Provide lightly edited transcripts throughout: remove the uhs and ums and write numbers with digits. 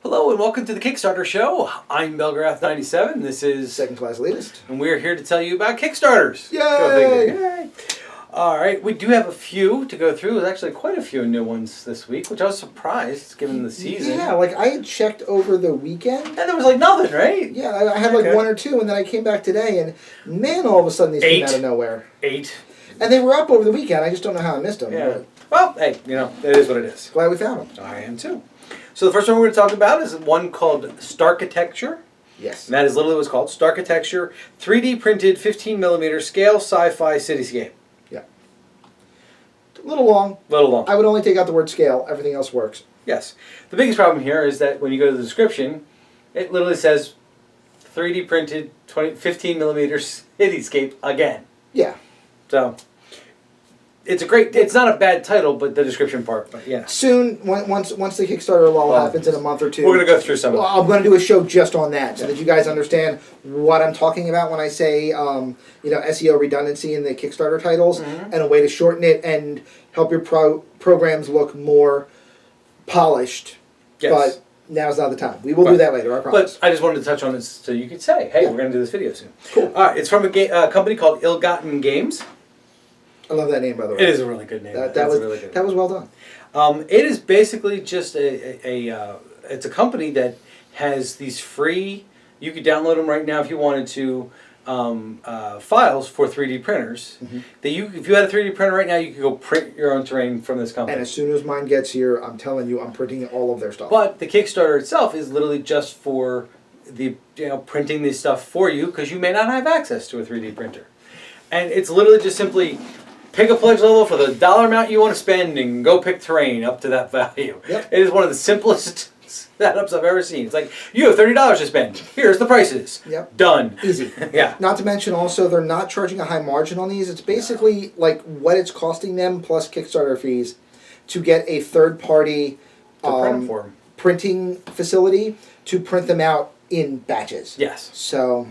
Hello and welcome to the Kickstarter Show. I'm Belgrath97. This is Second Class Elitist. And we're here to tell you about Kickstarters. Yay! Yay! All right, we do have a few to go through. There's actually quite a few new ones this week, which I was surprised given the season. Yeah, like I had checked over the weekend. And there was like nothing, right? Yeah, I had like one or two, and then I came back today, and man, all of a sudden these came out of nowhere. 8. And they were up over the weekend. I just don't know how I missed them. Yeah. Well, hey, you know, it is what it is. Glad we found them. I am too. So the first one we're going to talk about is one called Stachitecture. Yes. And that is literally what's called Stachitecture, 3D printed 15mm scale sci-fi cityscape. Yeah. A little long. Little long. I would only take out the word scale. Everything else works. Yes. The biggest problem here is that when you go to the description, it literally says 3D printed 15mm cityscape again. Yeah. So it's not a bad title, but the description part, but yeah. Soon, once the Kickstarter lull happens in a month or two, we're going to go through some of it. I'm going to do a show just on that, so that you guys understand what I'm talking about when I say, SEO redundancy in the Kickstarter titles, and a way to shorten it and help your programs look more polished. Yes. But now's not the time. We will do that later, I promise. But I just wanted to touch on it so you could say, hey, we're going to do this video soon. Cool. All right, it's from a company called Ill-Gotten Games. I love that name, by the way. It is a really good name. That was well done. It is basically just it's a company that has these free, you could download them right now if you wanted to, files for 3D printers. That if you had a 3D printer right now, you could go print your own terrain from this company. And as soon as mine gets here, I'm telling you, I'm printing all of their stuff. But the Kickstarter itself is literally just for the printing this stuff for you because you may not have access to a 3D printer. And it's literally just simply pick a pledge level for the dollar amount you want to spend and go pick terrain up to that value. Yep. It is one of the simplest setups I've ever seen. It's like, you have $30 to spend. Here's the prices. Yep. Done. Easy. Yeah. Not to mention also, they're not charging a high margin on these. It's basically like what it's costing them plus Kickstarter fees to get a third-party printing facility to print them out in batches. Yes. So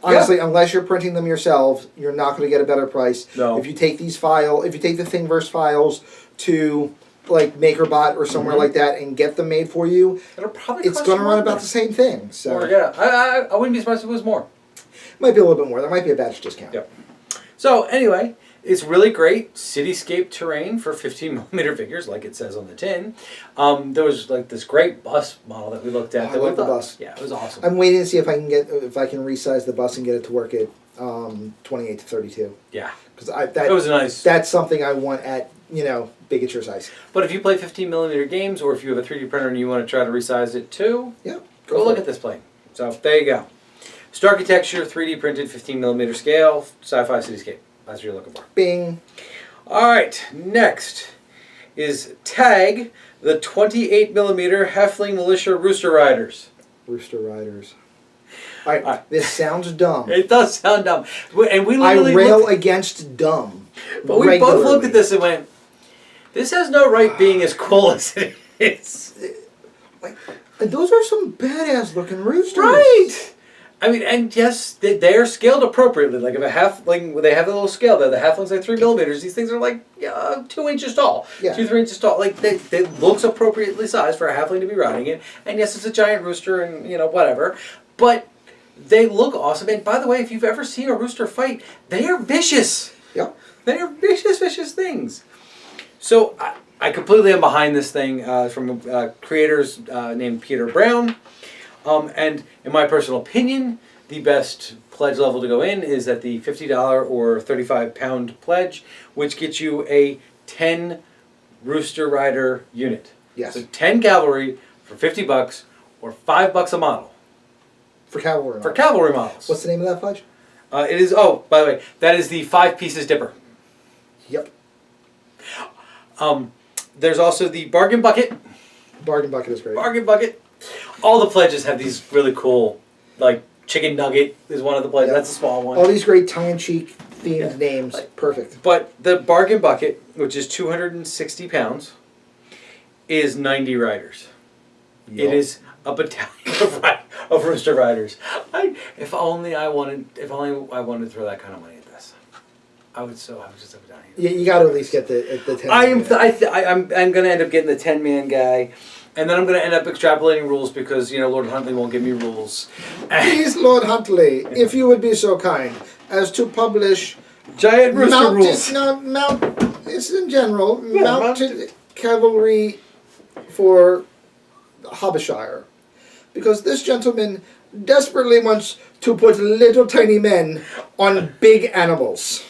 honestly, unless you're printing them yourself, you're not going to get a better price. No. If you take the Thingiverse files to like MakerBot or somewhere like that and get them made for you, It'll probably it's going to run about the same thing. So or, yeah, I wouldn't be surprised if it was more. Might be a little bit more. There might be a batch discount. Yep. So anyway, it's really great cityscape terrain for 15mm figures, like it says on the tin. There was like this great bus model that we looked at. I love the bus. Yeah, it was awesome. I'm waiting to see if I can resize the bus and get it to work at 28 to 32. Yeah, because it was nice. That's something I want at bigature size. But if you play 15mm games, or if you have a 3D printer and you want to try to resize it too, go look at this plane. So there you go. Stachitecture, 3D printed 15mm scale, sci-fi cityscape. That's what you're looking for. Bing. All right, next is Tag, the 28mm Halfling Militia Rooster Riders. Rooster Riders. All right, this sounds dumb. It does sound dumb. And we I rail against dumb. But we both looked at this and went, this has no right being as cool as it is. And those are some badass looking roosters. Right! I mean, and yes, they are scaled appropriately. Like if a halfling, they have a little scale there. The halfling's like 3mm. These things are like 2 inches tall, 2-3 inches tall. Like they looks appropriately sized for a halfling to be riding it. And yes, it's a giant rooster, and whatever. But they look awesome. And by the way, if you've ever seen a rooster fight, they are vicious. Yep. They are vicious, vicious things. So I completely am behind this thing from creators named Peter Brown. And in my personal opinion, the best pledge level to go in is at the $50 or 35-pound pledge, which gets you a 10 Rooster Rider unit. Yes. So 10 cavalry for $50 or $5 a model. For cavalry models. For cavalry models. What's the name of that pledge? It is, by the way, that is the 5 pieces dipper. Yep. There's also the bargain bucket. Bargain bucket is great. Bargain bucket. All the pledges have these really cool, like chicken nugget is one of the pledges. Yep. That's a small one. All these great tongue-in-cheek themed names. Perfect. But the bargain bucket, which is 260 pounds, is 90 riders. Yep. It is a battalion of Rooster Riders. If only I wanted to throw that kind of money at this. I would just have done it. You got to at least get the 10. I'm going to end up getting the 10-man guy. And then I'm going to end up extrapolating rules because, Lord Huntley won't give me rules. Please, Lord Huntley, if you would be so kind as to publish Giant Rooster rules. It's in general, mounted cavalry for Habishire. Because this gentleman desperately wants to put little tiny men on big animals.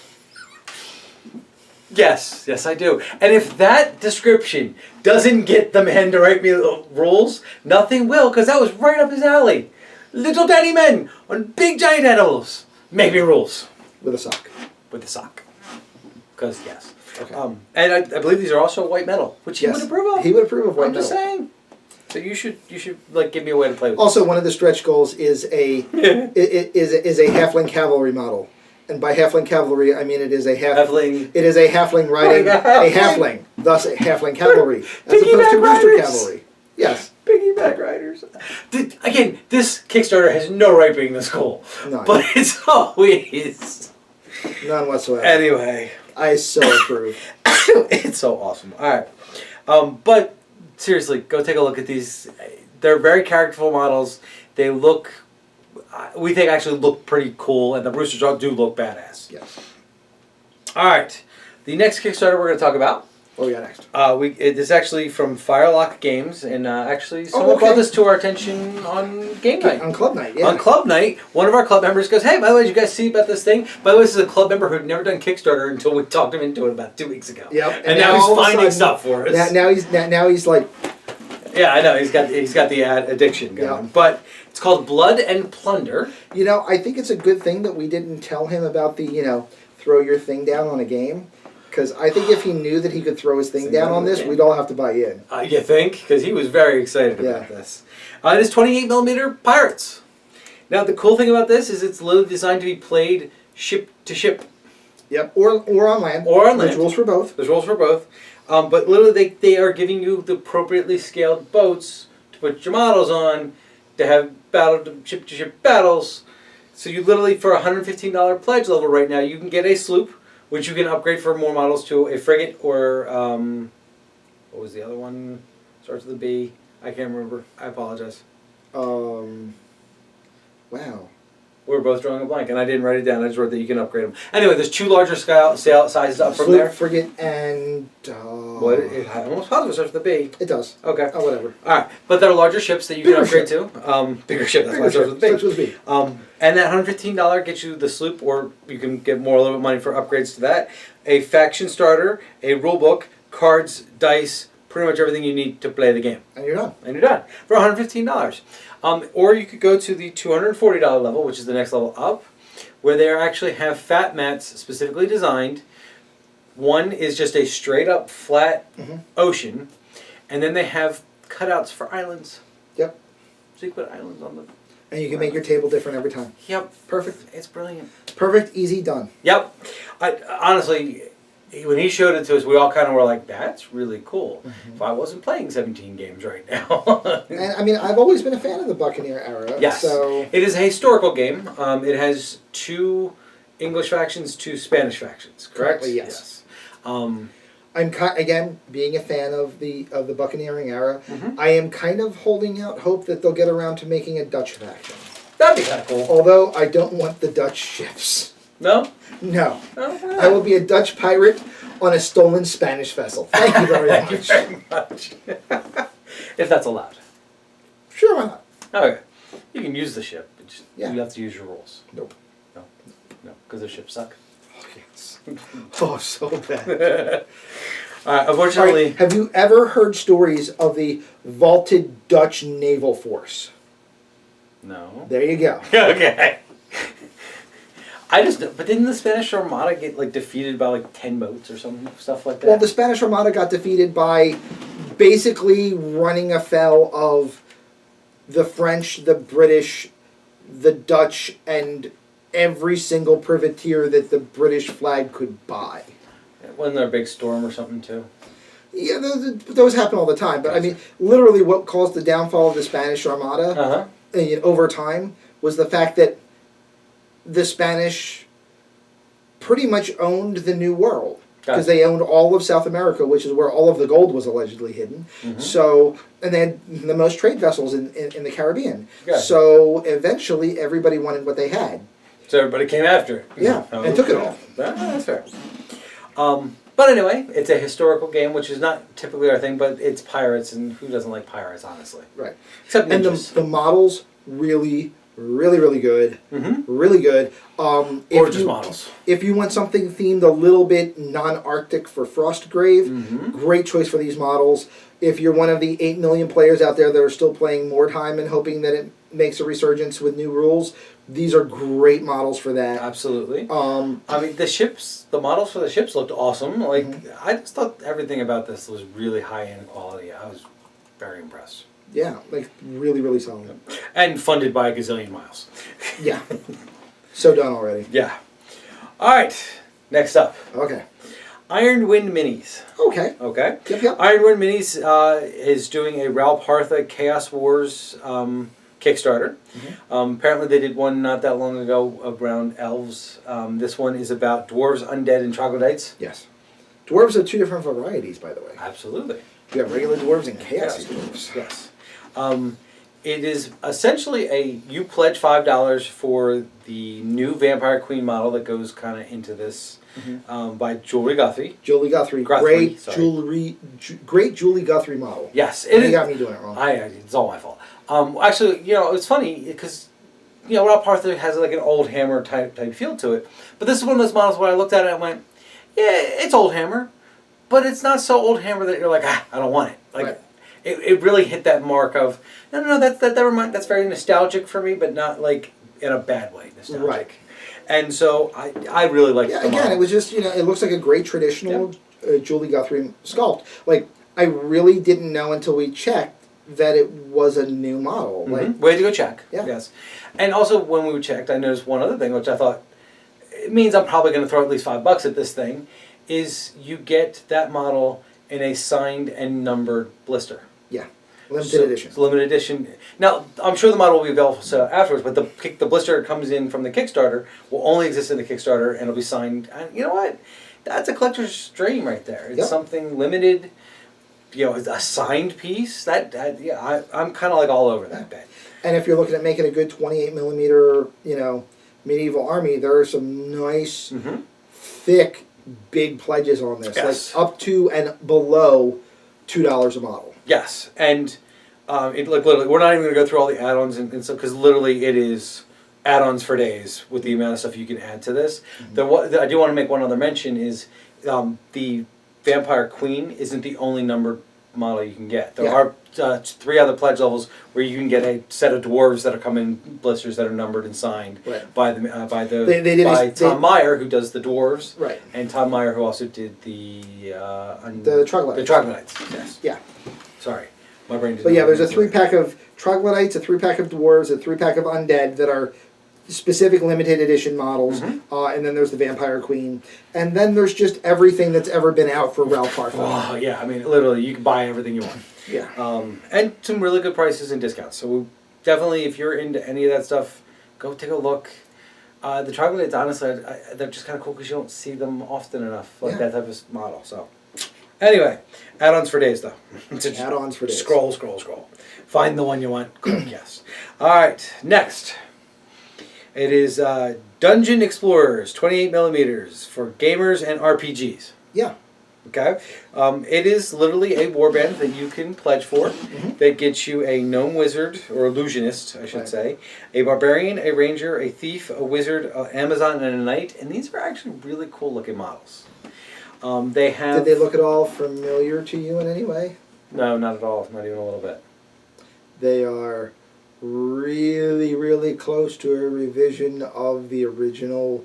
Yes, I do. And if that description doesn't get the man to write me rules, nothing will, because that was right up his alley. Little tiny men on big giant animals. Make me rules. With a sock. With a sock. Because, yes. Okay. And I believe these are also white metal, which he would approve of. He would approve of white metal. I'm just saying. So you should give me a way to play with Also, this. one of the stretch goals is a halfling cavalry model. And by halfling cavalry, I mean it is a halfling. It is a halfling riding a halfling, thus a halfling cavalry, as opposed to rooster cavalry. Yes. Piggyback riders. Again, this Kickstarter has no right being this cool, but it's always none whatsoever. Anyway, I so approve. It's so awesome. All right, but seriously, go take a look at these. They're very characterful models. They look. We think actually look pretty cool, and the roosters do look badass. Yes. All right, the next Kickstarter we're going to talk about. What we got next? It is actually from Firelock Games, and actually someone brought this to our attention on game night. On club night, yeah. On club night, one of our club members goes, "Hey, by the way, did you guys see about this thing?" By the way, this is a club member who'd never done Kickstarter until we talked him into it about 2 weeks ago. Yep. And now he's finding stuff for us. Now he's like. Yeah, I know. He's got the addiction going. Yeah. But it's called Blood and Plunder. I think it's a good thing that we didn't tell him about the throw your thing down on a game. Because I think if he knew that he could throw his thing down on this, we'd all have to buy in. You think? Because he was very excited about this. It is 28mm Pirates. Now, the cool thing about this is it's literally designed to be played ship to ship. Yep, or on land. Or on land. There's rules for both. There's rules for both. But literally, they are giving you the appropriately scaled boats to put your models on, to have ship to ship battles. So you literally, for a $115 pledge level right now, you can get a sloop, which you can upgrade for more models to a frigate or, what was the other one? Starts with a B. I can't remember. I apologize. Wow. We were both drawing a blank, and I didn't write it down. I just wrote that you can upgrade them. Anyway, there's 2 larger sizes up from there. Frigate and... What? I almost positive it starts with a B. It does. Okay. Oh, whatever. All right. But there are larger ships that you can upgrade to. Bigger ship. That's why it starts with a B. Starts with a B. And that $115 gets you the sloop, or you can get a little bit of money for upgrades to that. A faction starter, a rule book, cards, dice, pretty much everything you need to play the game. And you're done. And you're done. For $115. Or you could go to the $240 level, which is the next level up, where they actually have fat mats specifically designed. One is just a straight up flat ocean, and then they have cutouts for islands. Yep. So you can put islands on them. And you can make your table different every time. Yep. Perfect. It's brilliant. Perfect, easy, done. Yep. Honestly, when he showed it to us, we all kind of were like, that's really cool. If I wasn't playing 17 games right now. And I mean, I've always been a fan of the Buccaneer era. Yes. So. It is a historical game. It has 2 English factions, 2 Spanish factions, correct? Currently, yes. I'm again, being a fan of the Buccaneering era, I am kind of holding out hope that they'll get around to making a Dutch faction. That'd be kind of cool. Although I don't want the Dutch ships. No? No. Oh, I will be a Dutch pirate on a stolen Spanish vessel. Thank you very much. Thank you very much. If that's allowed. Sure, why not? Okay. You can use the ship. But just, Yeah. You have to use your rules. Nope. No, because the ships suck. Oh, yes. Oh, so bad. Unfortunately... Right, have you ever heard stories of the vaulted Dutch naval force? No. There you go. Okay. But didn't the Spanish Armada get defeated by 10 boats or some stuff like that? Well, the Spanish Armada got defeated by basically running afoul of the French, the British, the Dutch, and every single privateer that the British flag could buy. Wasn't there a big storm or something too? Yeah, those happen all the time. But I mean, literally what caused the downfall of the Spanish Armada over time was the fact that the Spanish pretty much owned the New World. because they owned all of South America, which is where all of the gold was allegedly hidden. So, and they had the most trade vessels in the Caribbean. So eventually, everybody wanted what they had. So everybody came after it. Yeah, and took it all. That's fair. But anyway, it's a historical game, which is not typically our thing, but it's pirates, and who doesn't like pirates, honestly? Right. Except ninjas. And the models, really good. Really good. Gorgeous models. If you want something themed a little bit non-Arctic for Frostgrave, great choice for these models. If you're one of the 8 million players out there that are still playing Mordheim and hoping that it makes a resurgence with new rules, these are great models for that. Absolutely. I mean, the models for the ships looked awesome. Like, I just thought everything about this was really high-end quality. I was very impressed. Yeah, like really solid. And funded by a gazillion miles. Yeah. So done already. Yeah. All right. Next up. Okay. Iron Wind Minis. Okay. Okay. Yep. Iron Wind Minis is doing a Partha Chaos Wars Kickstarter. Apparently they did one not that long ago around elves. This one is about dwarves, undead, and troglodytes. Yes. Dwarves are 2 different varieties, by the way. Absolutely. You have regular dwarves and chaos dwarves. Yes. It is essentially you pledge $5 for the new Vampire Queen model that goes kind of into this by Julie Guthrie. Julie Guthrie. Great Julie Guthrie model. Yes. You got me doing it wrong. It's all my fault. Actually, it's funny because, Rob Partha has like an old Hammer type feel to it. But this is one of those models where I looked at it and went, yeah, it's old Hammer, but it's not so old Hammer that you're like, I don't want it. Like, right. It really hit that mark of, no, that's very nostalgic for me, but not like in a bad way nostalgic. Right. And so I really liked it. Yeah, again, it was just, it looks like a great traditional Julie Guthrie sculpt. Like, I really didn't know until we checked that it was a new model. Like, way to go check. Yeah. Yes. And also when we checked, I noticed one other thing, which I thought, it means I'm probably going to throw at least $5 at this thing, is you get that model in a signed and numbered blister. Yeah. Limited edition. It's limited edition. Now, I'm sure the model will be available afterwards, but the blister that comes in from the Kickstarter will only exist in the Kickstarter, and it'll be signed. And you know what? That's a collector's dream right there. It's something limited. A signed piece. I'm kind of like all over that bet. And if you're looking at making a good 28 millimeter, medieval army, there are some nice, thick, big pledges on this. Yes. Like up to and below $2 a model. Yes, and literally, we're not even going to go through all the add-ons and stuff because literally it is add-ons for days with the amount of stuff you can add to this. I do want to make one other mention is the Vampire Queen isn't the only numbered model you can get. There are 3 other pledge levels where you can get a set of dwarves that are come in blisters that are numbered and signed by Tom Meyer, who does the dwarves, and Tom Meyer, who also did the troglodytes. The troglodytes. Yes. Yeah. Sorry, my brain. But yeah, there's a 3-pack of troglodytes, a 3-pack of dwarves, a 3-pack of undead that are specific limited edition models, and then there's the Vampire Queen, and then there's just everything that's ever been out for Ralph Partha. Oh yeah, I mean literally, you can buy everything you want. Yeah. And some really good prices and discounts. So definitely, if you're into any of that stuff, go take a look. The troglodytes, honestly, they're just kind of cool because you don't see them often enough, like that type of model. So. Anyway, add-ons for days, though. Add-ons for days. Scroll. Find the one you want. Click yes. All right, next. It is Dungeon Explorers, 28 millimeters for gamers and RPGs. Yeah. Okay. It is literally a warband that you can pledge for that gets you a gnome wizard, or illusionist, I should say, a barbarian, a ranger, a thief, a wizard, an Amazon, and a knight. And these are actually really cool-looking models. They have. Did they look at all familiar to you in any way? No, not at all. Not even a little bit. They are really close to a revision of the original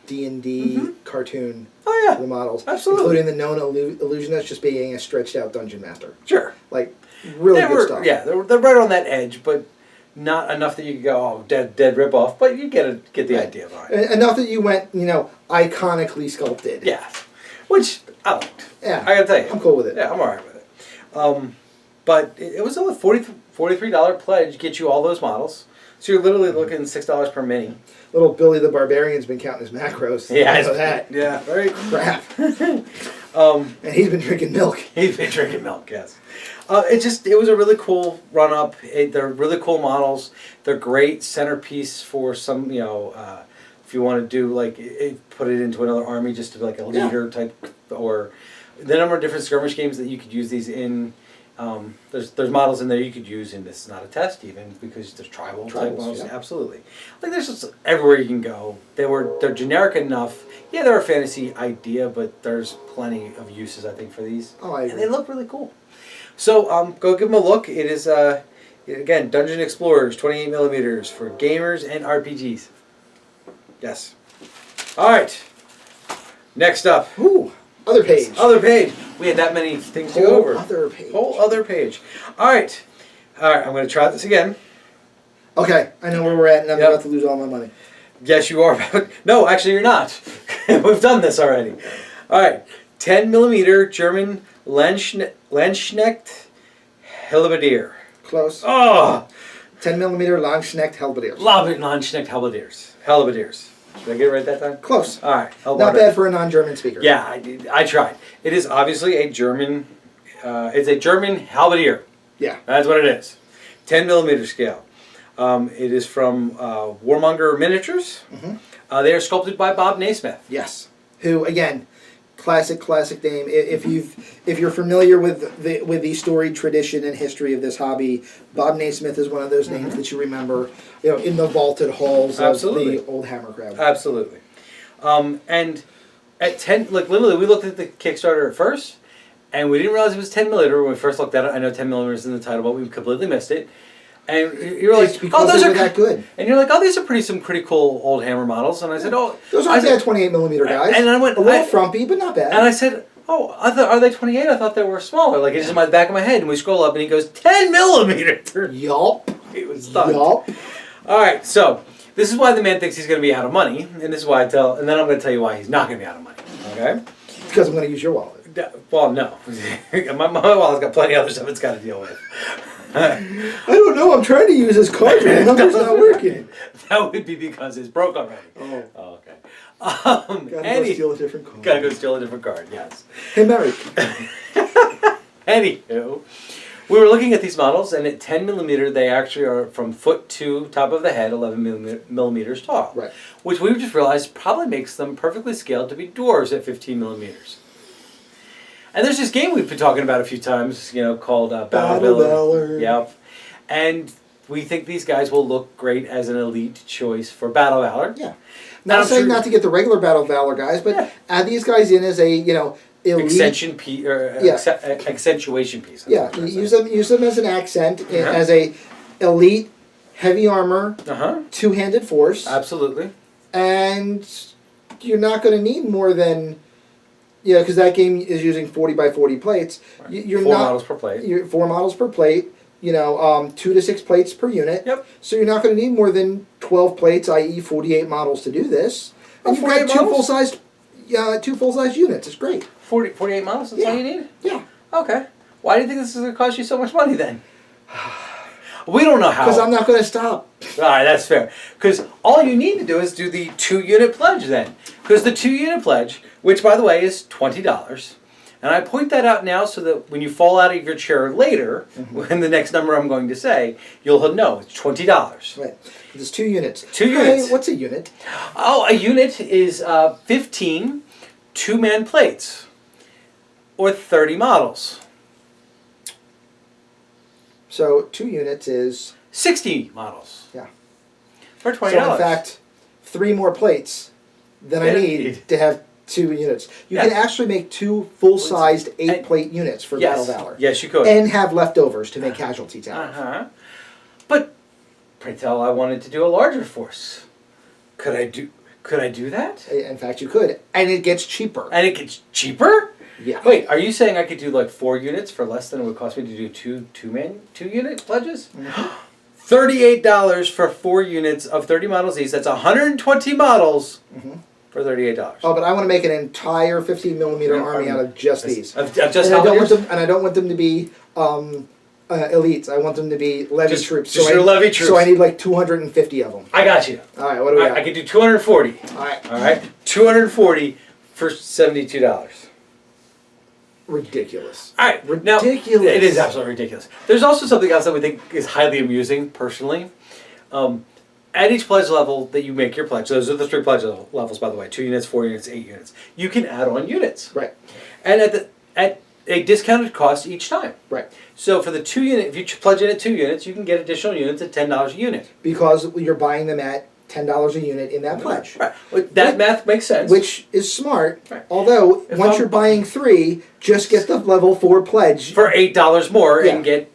D&D cartoon. Oh yeah, the models, absolutely, including the known illusionist just being a stretched out dungeon master. Sure, like really good stuff. Yeah, they're right on that edge, but not enough that you could go, oh, dead ripoff. But you get the idea behind it. Enough that you went, iconically sculpted. Yeah. Which I liked. Yeah. I gotta tell you. I'm cool with it. Yeah, I'm alright with it. But it was only $43 pledge, get you all those models. So you're literally looking $6 per mini. Little Billy the Barbarian's been counting his macros. Yeah, I know that. Yeah, right. Crap. And he's been drinking milk. He's been drinking milk, yes. It was a really cool run up. They're really cool models. They're great centerpiece for some, if you want to do put it into another army just to be like a leader type, or the number of different skirmish games that you could use these in. There's models in there you could use, and this is not a test even because there's tribal type models. Yeah. Absolutely, there's just everywhere you can go. They're generic enough. Yeah, they're a fantasy idea, but there's plenty of uses I think for these. Oh, I agree. And they look really cool. So go give them a look. It is again Dungeon Explorers 28 millimeters for gamers and RPGs. Yes. All right. Next up. Ooh. Other page. Other page. We had that many things to go over. Whole other page. All right. I'm going to try this again. Okay. I know where we're at, and I'm about to lose all my money. Yes, you are. No, actually, you're not. We've done this already. All right. 10 millimeter German Landsknecht Halbardiers. Close. Oh. 10 millimeter Landsknecht Halbardiers. Landsknecht Halbardiers. Did I get it right that time? Close. All right. Not bad for a non-German speaker. Yeah, I tried. It is obviously a German. It's a German halberdier. Yeah. That's what it is. 10 millimeter scale. It is from Warmonger Miniatures. Mm-hmm. They are sculpted by Bob Naismith. Yes. Who again, classic name. If you're familiar with the storied tradition and history of this hobby, Bob Naismith is one of those names that you remember, in the vaulted halls of the old Hammer Crab. Absolutely. And at 10, literally, we looked at the Kickstarter at first, and we didn't realize it was 10 millimeter when we first looked at it. I know 10 millimeter is in the title, but we completely missed it. And you're like, those are that good. And you're like, these are some pretty cool old Hammer models. And I said, those aren't bad 28 millimeter guys. And I went, a little frumpy, but not bad. And I said, are they 28? I thought they were smaller. It's just in my back of my head. And we scroll up, and he goes, 10 millimeter. Yup. He was stunned. Yup. All right, so this is why the man thinks he's going to be out of money, and this is why and then I'm going to tell you why he's not going to be out of money. Okay? Because I'm going to use your wallet. Well, no. my wallet's got plenty of other stuff it's got to deal with. I don't know. I'm trying to use his card, but the number's not working. That would be because it's broke already. Oh, okay. Gotta go steal a different card. Gotta go steal a different card. Yes. Hey, Mary. Anywho, we were looking at these models, and at 10 millimeter, they actually are from foot to top of the head, 11 millimeters tall. Right. Which we've just realized probably makes them perfectly scaled to be dwarves at 15 millimeters. And there's this game we've been talking about a few times, called Battle Valor. Yep. And we think these guys will look great as an elite choice for Battle Valor. Yeah. Not saying not to get the regular Battle Valor guys, but add these guys in as a, elite accentuation piece. Yeah, use them as an accent, as a elite heavy armor, two-handed force. Absolutely. And you're not going to need more than, because that game is using 40 by 40 plates. Right. You're 4 models per plate. You're 4 models per plate. 2 to 6 plates per unit. Yep. So you're not going to need more than 12 plates, i.e., 48 models to do this. And you've got two full-sized units. It's great. 48 models? That's all you need? Yeah. Okay. Why do you think this is going to cost you so much money then? We don't know how. Because I'm not going to stop. All right, that's fair. Because all you need to do is do the 2-unit pledge then. Because the 2-unit pledge, which by the way is $20, and I point that out now so that when you fall out of your chair later, when the next number I'm going to say, you'll know it's $20. Right. It's 2 units. 2 units. Hey, what's a unit? Oh, a unit is 15 2-man plates. Or 30 models. So 2 units is 60 models. Yeah. For $20. So in fact, 3 more plates than I need to have 2 units. You can actually make 2 full-sized 8-plate units for Battle Valor. Yes, you could. And have leftovers to make casualties out of. But pray tell, I wanted to do a larger force. Could I do that? In fact, you could, and it gets cheaper. And it gets cheaper? Yeah. Wait, are you saying I could do 4 units for less than it would cost me to do 2-unit pledges? Mm-hmm. $38 for 4 units of 30 models each. That's 120 models for $38. Oh, but I want to make an entire 15 millimeter army out of just these. Of just and I don't want them to be elites. I want them to be levy troops. Just your levy troops. So I need like 250 of them. I got you. All right, what do we got? I can do 240. All right. All right. 240 for $72. Ridiculous. All right. Ridiculous. Now, it is absolutely ridiculous. There's also something else that we think is highly amusing, personally. At each pledge level that you make your pledge, those are the 3 pledge levels, by the way, 2 units, 4 units, 8 units. You can add on units. Right. And at a discounted cost each time. Right. So for the 2 unit, if you pledge in at 2 units, you can get additional units at $10 a unit. Because you're buying them at $10 a unit in that pledge. Right. That math makes sense. Which is smart. Right. Although, once you're buying 3, just get the level 4 pledge. For $8 more and get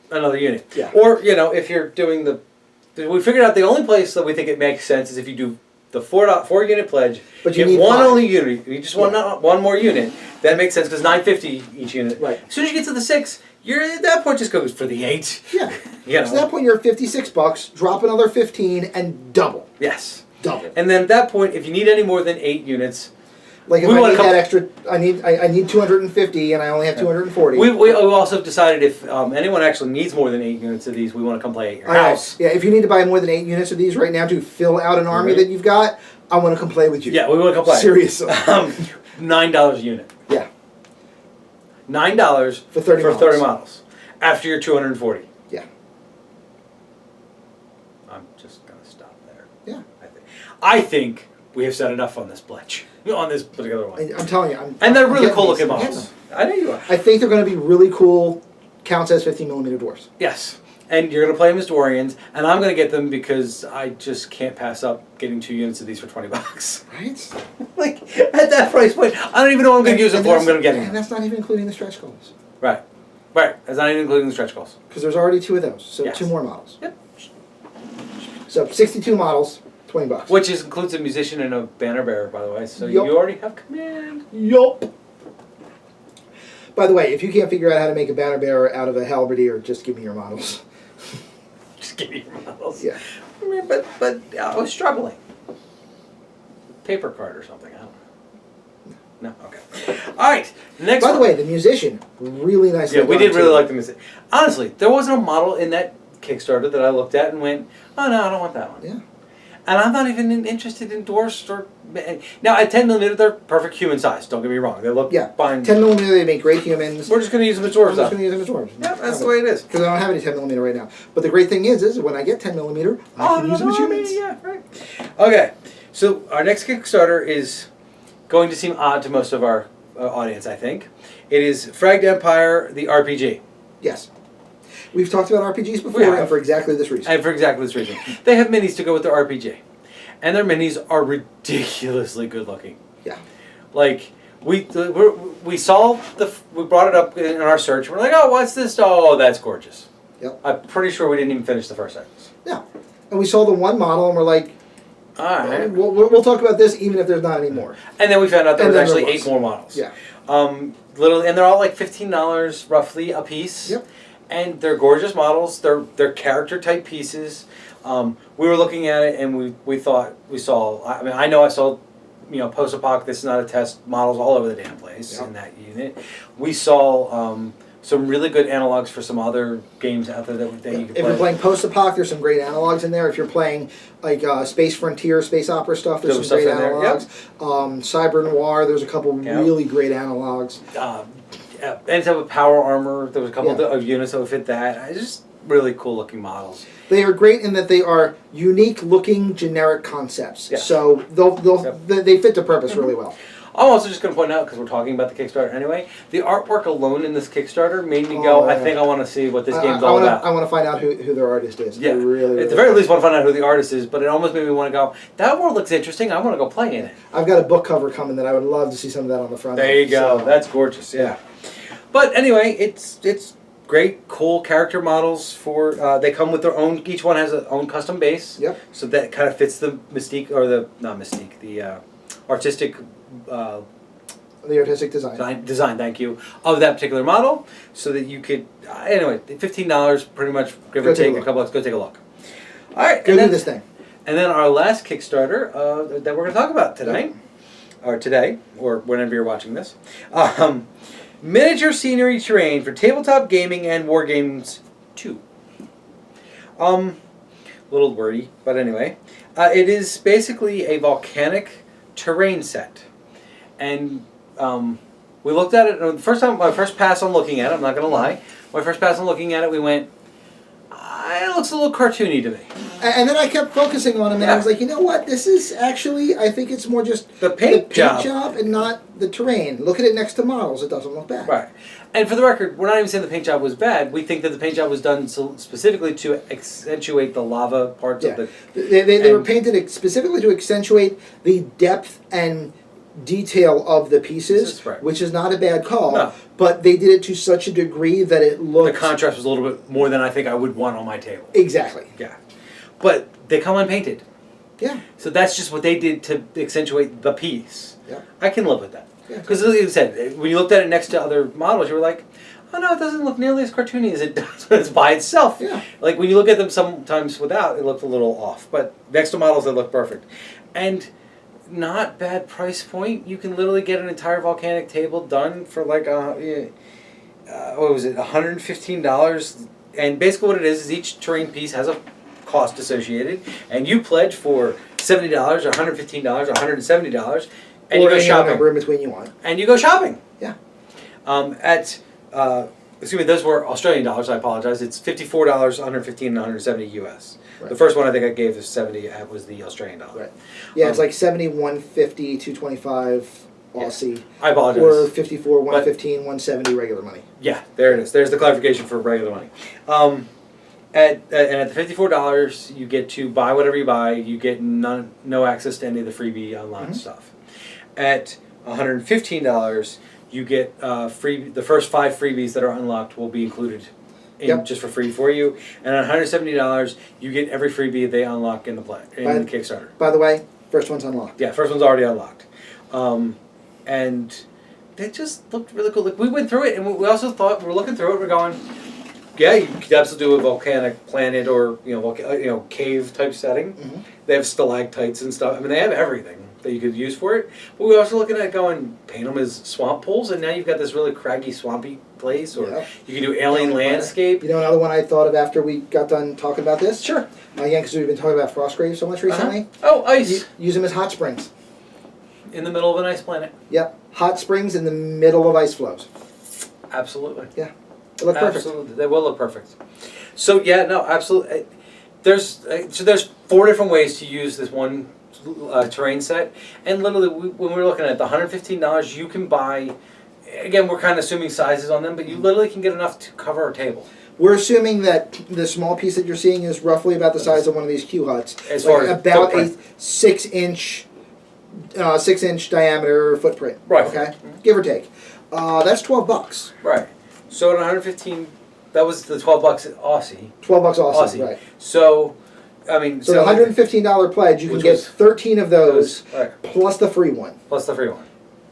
another unit. Yeah. Or, if you're doing we figured out the only place that we think it makes sense is if you do the 4 unit pledge, but you get need one 5. only unit. You just want one more unit. That makes sense because $9.50 each unit. Right. As soon as you get to the 6, you're at that point just goes for the 8. Yeah. So at that point you're at $56. Drop another 15 and double. Yes. Double. And then at that point, if you need any more than 8 units, like if I need that extra, I need 250 and I only have 240. We also decided if anyone actually needs more than 8 units of these, we want to come play at your house. Yeah, if you need to buy more than 8 units of these right now to fill out an army that you've got, I want to come play with you. Yeah, we want to come play. Seriously. $9 a unit. Yeah. $9 for 30 models. After your 240. Yeah. I'm just going to stop there. Yeah. I think we have said enough on this pledge. On this particular one. I'm telling you. And they're really cool looking models. I know you are. I think they're going to be really cool count as 15mm dwarves. Yes. And you're going to play them as Dorians, and I'm going to get them because I just can't pass up getting 2 units of these for $20. Right? Like, at that price point, I don't even know what I'm going to use them for. I'm going to get them. And that's not even including the stretch goals. Right. Right. That's not even including the stretch goals. Because there's already 2 of those, so 2 more models. Yep. So 62 models, $20. Which includes a musician and a banner bearer, by the way. So you already have command. Yup. By the way, if you can't figure out how to make a banner bearer out of a halberdier, just give me your models. Just give me your models. Yeah. I mean, but I was struggling. Paper card or something. I don't know. No? Okay. All right. Next By the way, the musician, really nice. Yeah, we did really like the musician. Honestly, there wasn't a model in that Kickstarter that I looked at and went, oh no, I don't want that one. Yeah. And I'm not even interested in dwarfs or... Now, at 10mm, they're perfect human size. Don't get me wrong. They look fine. 10mm, they make great humans. We're just going to use them as dwarves. I'm just going to use them as dwarves. Yeah, that's the way it is. Because I don't have any 10mm right now. But the great thing is when I get 10mm, I can use them as humans. Yeah, right. Okay, so our next Kickstarter is going to seem odd to most of our audience, I think. It is Fragged Empire, the RPG. Yes. We've talked about RPGs before, and for exactly this reason. They have minis to go with their RPG. And their minis are ridiculously good looking. Yeah. Like, we saw we brought it up in our search. We're like, oh, what's this? Oh, that's gorgeous. Yep. I'm pretty sure we didn't even finish the first sentence. Yeah. And we saw the one model, and we're like, all right. We'll talk about this even if there's not any more. And then we found out there was actually 8 more models. Yeah. And they're all like $15 roughly a piece. Yep. And they're gorgeous models. They're character type pieces. We were looking at it and we thought we saw. I mean, I know I saw, post-apoc. This is not a test. Models all over the damn place in that unit. We saw some really good analogs for some other games out there that you can play. If you're playing post-apoc, there's some great analogs in there. If you're playing like Space Frontier, Space Opera stuff, there's some great analogs. Cyber Noir, there's a couple really great analogs. And type of power armor. There was a couple of units that would fit that. It's just really cool looking models. They are great in that they are unique looking generic concepts. Yeah. So they fit the purpose really well. I'm also just going to point out, because we're talking about the Kickstarter anyway, the artwork alone in this Kickstarter made me go, I think I want to see what this game's all about. I want to find out who their artist is. Yeah. Really, at the very least, I want to find out who the artist is, but it almost made me want to go, that world looks interesting, I want to go play in it. I've got a book cover coming that I would love to see some of that on the front. There you go. So, that's gorgeous, yeah. But anyway, it's great, cool character models for, they come with their own, each one has their own custom base. Yep. So that kind of fits the mystique, or the artistic... the artistic design, thank you, of that particular model, so that you could, anyway, $15 pretty much, give or take a couple bucks, go take a look. All right. Go do this thing. And then our last Kickstarter that we're going to talk about tonight, or whenever you're watching this, miniature scenery terrain for tabletop gaming and war games 2. Little wordy, but anyway. It is basically a volcanic terrain set. And we looked at it, the first time, my first pass on looking at it, I'm not going to lie, my first pass on looking at it, we went, it looks a little cartoony to me. And then I kept focusing on him, and I was like, you know what? This is actually, I think it's more just the paint job and not the terrain. Look at it next to models; it doesn't look bad. Right. And for the record, we're not even saying the paint job was bad. We think that the paint job was done specifically to accentuate the lava parts of the. They were painted specifically to accentuate the depth and detail of the pieces, right. Which is not a bad call. No. But they did it to such a degree that it looked. The contrast was a little bit more than I think I would want on my table. Exactly. Yeah. But they come unpainted. Yeah. So that's just what they did to accentuate the piece. Yeah. I can live with that. Yeah. Because like you said, when you looked at it next to other models, you were like, oh no, it doesn't look nearly as cartoony as it does when it's by itself. Yeah. Like when you look at them sometimes without, it looked a little off. But next to models, they look perfect. And not bad price point. You can literally get an entire volcanic table done for like what was it, $115. And basically what it is each terrain piece has a cost associated, and you pledge for $70 or $115 or $170, and you go shopping. Number in between you want. And you go shopping. Yeah. Excuse me, those were Australian dollars. I apologize. It's $54, $115, and $170 US. Right. The first one I think I gave is 70. Was the Australian dollar. Right. Yeah, it's like 70, 150, 225 Aussie. Yeah. I apologize. Or 54, 115, 170 regular money. Yeah, there it is. There's the clarification for regular money. And at the $54, you get to buy whatever you buy. You get no access to any of the freebie online stuff. At $115, you get the first 5 freebies that are unlocked will be included just for free for you. And at $170, you get every freebie they unlock in the Kickstarter. By the way, first one's unlocked. Yeah, first one's already unlocked. And they just looked really cool. Like, we went through it, and we also thought, we were looking through it, we're going, yeah, you could absolutely do a volcanic planet or cave type setting. Mm-hmm. They have stalactites and stuff. I mean, they have everything that you could use for it. But we were also looking at going, paint them as swamp pools, and now you've got this really craggy, swampy place. Or you can do alien landscape. You know another one I thought of after we got done talking about this? Sure. Again, because we've been talking about Frostgrave so much recently. Oh, ice. Use them as hot springs. In the middle of an ice planet. Yep. Hot springs in the middle of ice flows. Absolutely. Yeah. They look perfect. Absolutely. They will look perfect. So, yeah, no, absolutely. There's 4 different ways to use this one terrain set. And literally, when we were looking at the $115, you can buy, again, we're kind of assuming sizes on them, but you literally can get enough to cover a table. We're assuming that the small piece that you're seeing is roughly about the size of one of these Q huts. As far as about footprint. a 6-inch diameter footprint. Right. Okay? Give or take. That's $12. Right. So at 115, that was the $12 Aussie. $12 Aussie, right. So, I mean... So the $115 pledge, you can get 13 of those, plus the free one. Plus the free one.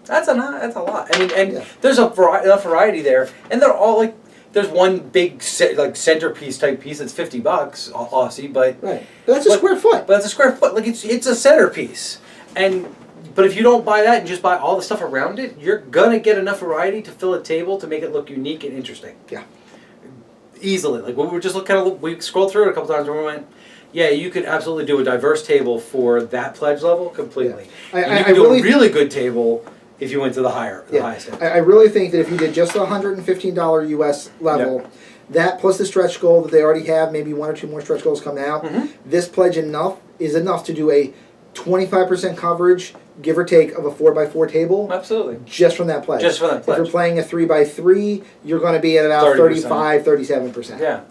That's a lot. I mean, and there's enough variety there, and they're all like... There's one big centerpiece type piece that's $50 Aussie, but... Right. But that's a square foot. But that's a square foot. Like, it's a centerpiece. But if you don't buy that and just buy all the stuff around it, you're going to get enough variety to fill a table to make it look unique and interesting. Yeah. Easily. Like, we were just we scrolled through it a couple times and we went, yeah, you could absolutely do a diverse table for that pledge level completely. Yeah. You could do a really good table if you went to the highest end. I really think that if you did just the $115 US level, that plus the stretch goal that they already have, maybe 1 or 2 more stretch goals coming out, this pledge is enough to do a 25% coverage, give or take, of a 4x4 table. Absolutely. Just from that pledge. Just from that pledge. If you're playing a 3x3 you're going to be at about 35, 37%. Yeah.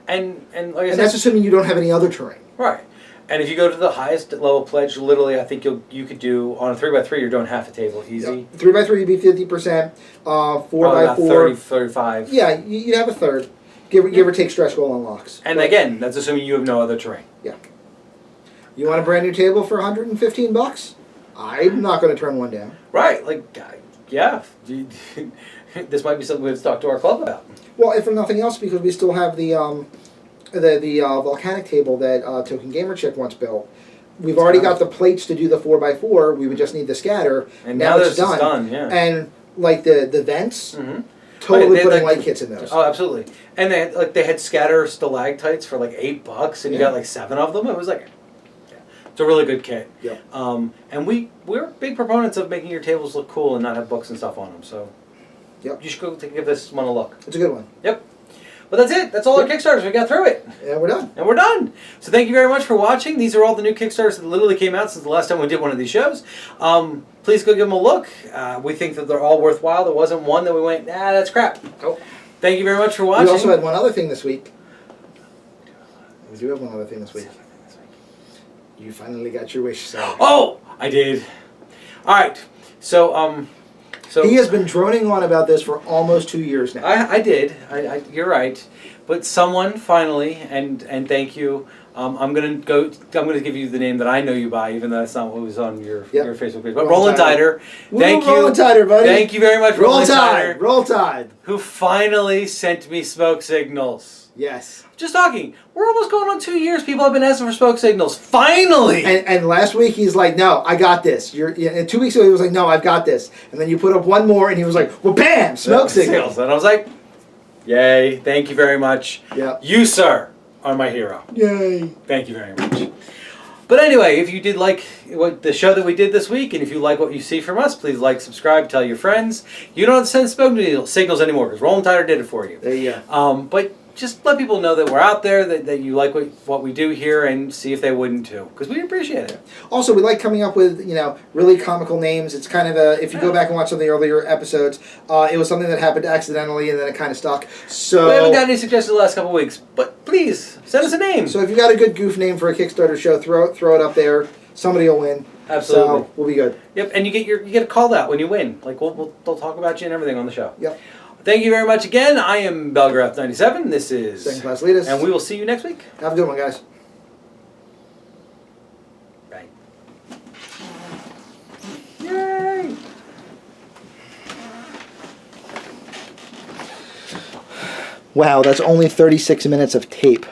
And like I said, that's assuming you don't have any other terrain. Right. And if you go to the highest level pledge, literally, I think you could do, on a 3x3, you're doing half a table, easy. 3x3 you'd be 50%, 4x4... 30, 35. Yeah, you'd have a third. Give or take stretch goal unlocks. And again, that's assuming you have no other terrain. Yeah. You want a brand new table for $115? I'm not going to turn one down. Right. Like, yeah. This might be something we have to talk to our club about. Well, if for nothing else, because we still have the volcanic table that Token Gamer Chick once built. We've already got the plates to do the 4x4. We would just need the scatter. And now it's done. Yeah. And like the vents, Totally putting light kits in those. Oh, absolutely. And they had scatter stalactites for like $8, and you got like 7 of them. It was like, yeah, it's a really good kit. Yep. And we're big proponents of making your tables look cool and not have books and stuff on them. So, yep, you should go give this one a look. It's a good one. Yep. But that's it. That's all our Kickstarters. We got through it. And we're done. And we're done. So thank you very much for watching. These are all the new Kickstarters that literally came out since the last time we did one of these shows. Please go give them a look. We think that they're all worthwhile. There wasn't one that we went, that's crap. Oh. Thank you very much for watching. We also had one other thing this week. We do have one other thing this week. You finally got your wish, sir. Oh, I did. All right. So he has been droning on about this for almost 2 years now. I did. You're right. But someone finally, and thank you. I'm gonna give you the name that I know you by, even though that's not what was on your Facebook page. But Roland Tider. Thank you. Roland Tider, buddy. Thank you very much, Roland Tider. Roll Tide. Who finally sent me smoke signals. Yes. Just talking. We're almost going on 2 years. People have been asking for smoke signals. Finally! And last week he's like, no, I got this. And 2 weeks ago he was like, no, I've got this. And then you put up one more and he was like, well, bam, smoke signals. And I was like, yay, thank you very much. Yep. You, sir, are my hero. Yay. Thank you very much. But anyway, if you did like the show that we did this week, and if you like what you see from us, please like, subscribe, tell your friends. You don't have to send smoke signals anymore, because Roland Tider did it for you. There you go. But just let people know that we're out there, that you like what we do here, and see if they wouldn't too, because we appreciate it. Also, we like coming up with, really comical names. It's kind of if you go back and watch some of the earlier episodes, it was something that happened accidentally and then it kind of stuck. So we haven't got any suggestions the last couple of weeks, but please, send us a name. So if you got a good goof name for a Kickstarter show, throw it up there. Somebody will win. Absolutely. So we'll be good. Yep, and you get a call out when you win. Like, they'll talk about you and everything on the show. Yep. Thank you very much again. I am Belgraph97. This is Second Class Leaders. And we will see you next week. Have a good one, guys. Bye. Yay! Wow, that's only 36 minutes of tape.